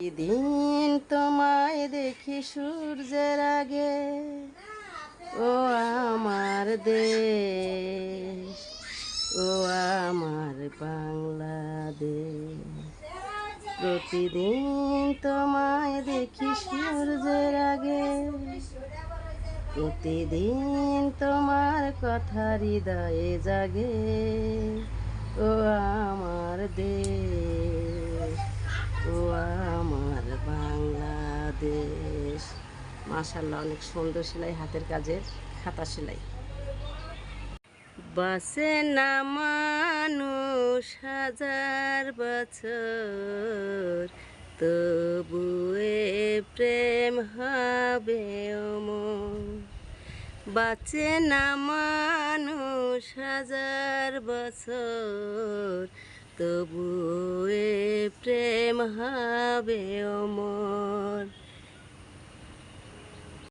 দিন তোমায় দেখি সূর্যের আগে, ও আমার দেশ, ও আমার বাংলাদেশ। প্রতিদিন তোমায় দেখি সূর্যের আগে, প্রতিদিন তোমার কথা হৃদয়ে জাগে, ও আমার দেশ, ও আমার বাংলাদেশ। মাশাআল্লাহ, অনেক সুন্দর সেলাই, হাতের কাজের খাতা সেলাই। বাসে না মানুষ হাজার বছর, তবু এ প্রেম হবে অমর। বাঁচে না মানুষ হাজার বছর, তবু এ প্রেম হবে অমর।